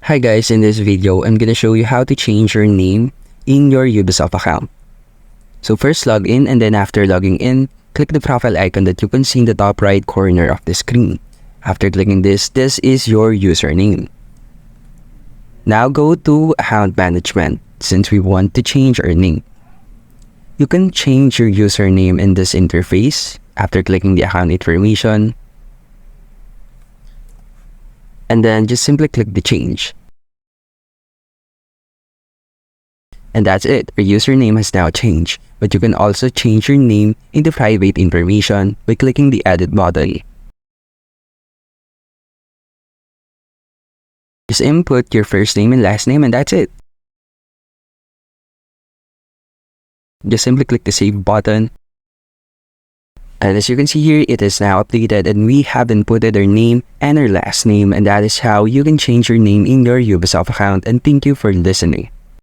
Hi guys, in this video, I'm gonna show you how to change your name in your Ubisoft account. So first log in, and then after logging in, click the profile icon that you can see in the top right corner of the screen. After clicking this is your username. Now go to account management since we want to change our name. You can change your username in this interface after clicking the account information. And then just simply click the change. And that's it, your username has now changed, but you can also change your name in the private information by clicking the edit button. Just input your first name and last name and that's it. Just simply click the save button. And as you can see here, it is now updated and we have inputted our name and our last name, and that is how you can change your name in your Ubisoft account, and thank you for listening.